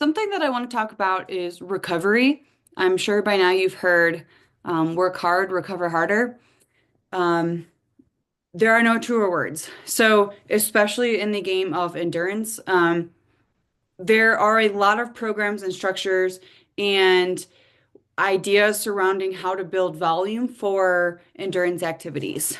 Something that I want to talk about is recovery. I'm sure by now you've heard work hard, recover harder. Um, there are no truer words. So, especially in the game of endurance, there are a lot of programs and structures and ideas surrounding how to build volume for endurance activities.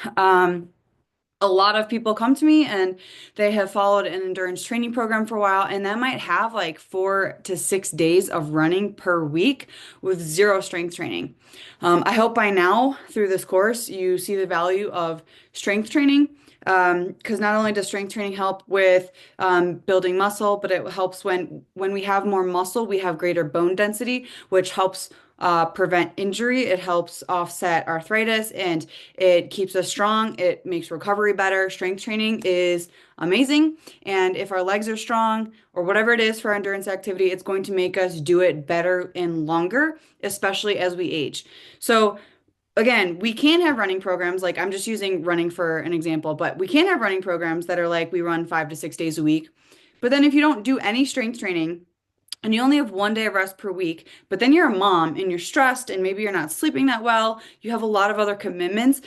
A lot of people come to me and they have followed an endurance training program for a while, and that might have like 4 to 6 days of running per week with zero strength training. I hope by now through this course you see the value of strength training. Because not only does strength training help with building muscle, but it helps when we have more muscle, we have greater bone density, which helps prevent injury. It helps offset arthritis and it keeps us strong. It makes recovery better. Strength training is amazing. And if our legs are strong or whatever it is for endurance activity, it's going to make us do it better and longer, especially as we age. So, again, we can have running programs, like I'm just using running for an example, but we can have running programs that are like we run 5 to 6 days a week. But then if you don't do any strength training, and you only have 1 day of rest per week, but then you're a mom and you're stressed and maybe you're not sleeping that well, you have a lot of other commitments.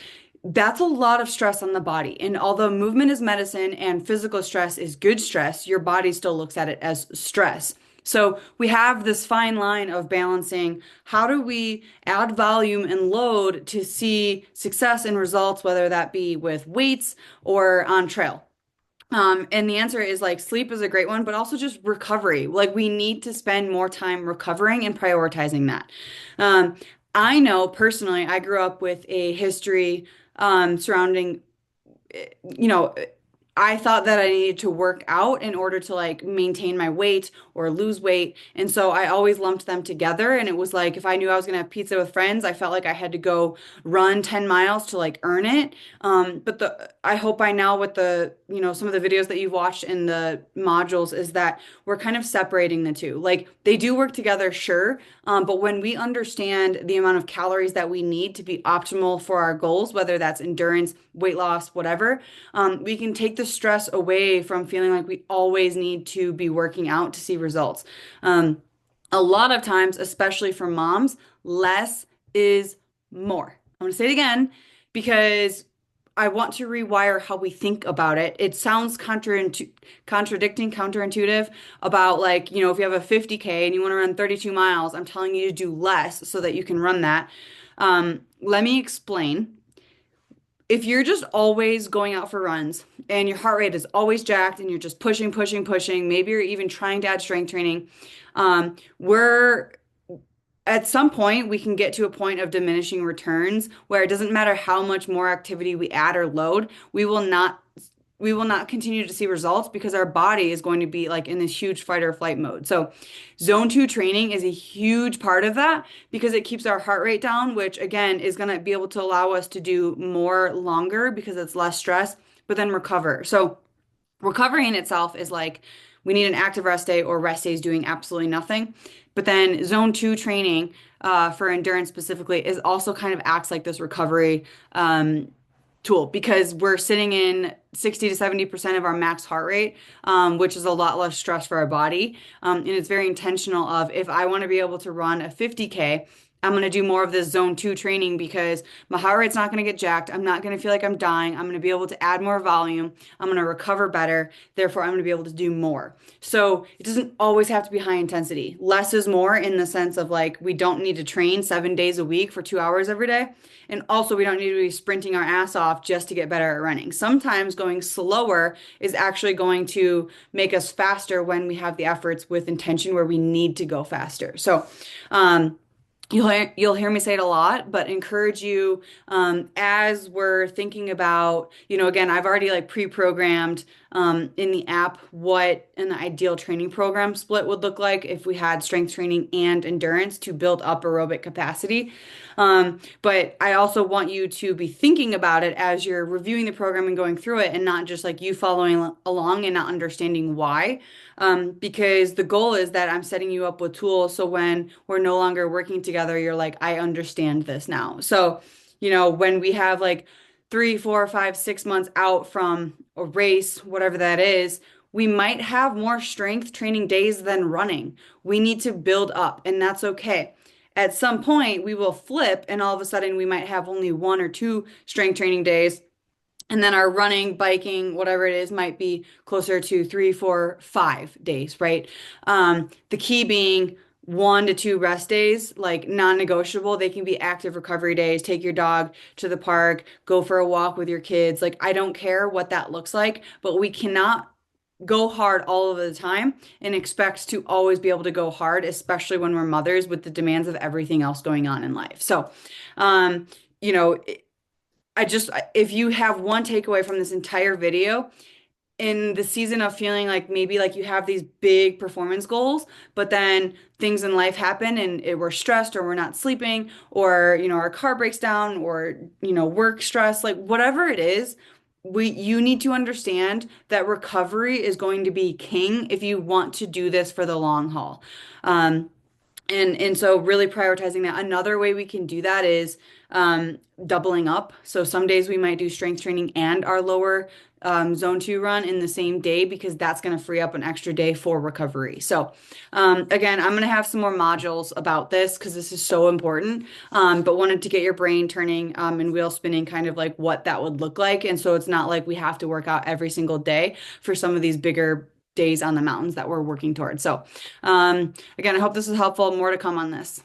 That's a lot of stress on the body. And although movement is medicine and physical stress is good stress, your body still looks at it as stress. So we have this fine line of balancing how do we add volume and load to see success and results, whether that be with weights or on trail. And the answer is like sleep is a great one, but also just recovery. Like we need to spend more time recovering and prioritizing that. Um, I know personally, I grew up with a history surrounding, you know, I thought that I needed to work out in order to like maintain my weight or lose weight. And so I always lumped them together. And it was like if I knew I was going to have pizza with friends, I felt like I had to go run 10 miles to like earn it. But I hope by now with some of the videos that you've watched in the modules is that we're kind of separating the two. Like they do work together, sure. But when we understand the amount of calories that we need to be optimal for our goals, whether that's endurance, weight loss, whatever, we can take the stress away from feeling like we always need to be working out to see results. Um, a lot of times, especially for moms, less is more. I'm going to say it again because I want to rewire how we think about it. It sounds counterintuitive about like, if you have a 50K and you want to run 32 miles, I'm telling you to do less so that you can run that. Let me explain. If you're just always going out for runs and your heart rate is always jacked and you're just pushing, pushing, pushing, maybe you're even trying to add strength training, we're at some point we can get to a point of diminishing returns where it doesn't matter how much more activity we add or load, we will not continue to see results because our body is going to be like in this huge fight or flight mode. So, zone two training is a huge part of that because it keeps our heart rate down, which again is going to be able to allow us to do more longer because it's less stress, but then recover. So, recovery in itself is like we need an active rest day or rest days doing absolutely nothing. But then zone two training for endurance specifically is also kind of acts like this recovery tool because we're sitting in 60 to 70% of our max heart rate, which is a lot less stress for our body. And it's very intentional of if I want to be able to run a 50K, I'm going to do more of this zone two training because my heart rate's not going to get jacked. I'm not going to feel like I'm dying. I'm going to be able to add more volume. I'm going to recover better. Therefore, I'm going to be able to do more. So it doesn't always have to be high intensity. Less is more in the sense of like we don't need to train 7 days a week for 2 hours every day. And also, we don't need to be sprinting our ass off just to get better at running. Sometimes going slower is actually going to make us faster when we have the efforts with intention where we need to go faster. So, you'll hear me say it a lot, but encourage you as we're thinking about, again, I've already like pre-programmed in the app what an ideal training program split would look like if we had strength training and endurance to build up aerobic capacity. But I also want you to be thinking about it as you're reviewing the program and going through it and not just like you following along and not understanding why. Because the goal is that I'm setting you up with tools so when we're no longer working together, you're like, I understand this now. So, when we have like 3, 4, 5, 6 months out from a race, whatever that is, we might have more strength training days than running. We need to build up, and that's okay. At some point, we will flip, and all of a sudden, we might have only one or two strength training days. And then our running, biking, whatever it is, might be closer to 3, 4, 5 days, right? The key being 1 to 2 rest days, like non-negotiable. They can be active recovery days. Take your dog to the park, go for a walk with your kids. Like, I don't care what that looks like, but we cannot go hard all of the time and expect to always be able to go hard, especially when we're mothers with the demands of everything else going on in life. So, um, you know, if you have one takeaway from this entire video, in the season of feeling like maybe like you have these big performance goals, but then things in life happen and we're stressed or we're not sleeping or, our car breaks down or, work stress, like whatever it is, you need to understand that recovery is going to be king if you want to do this for the long haul. And so really prioritizing that. Another way we can do that is doubling up. So some days we might do strength training and our lower zone 2 run in the same day because that's going to free up an extra day for recovery. So again, I'm going to have some more modules about this because this is so important, but wanted to get your brain turning and wheel spinning kind of like what that would look like. And so it's not like we have to work out every single day for some of these bigger days on the mountains that we're working towards. So again, I hope this is helpful. More to come on this.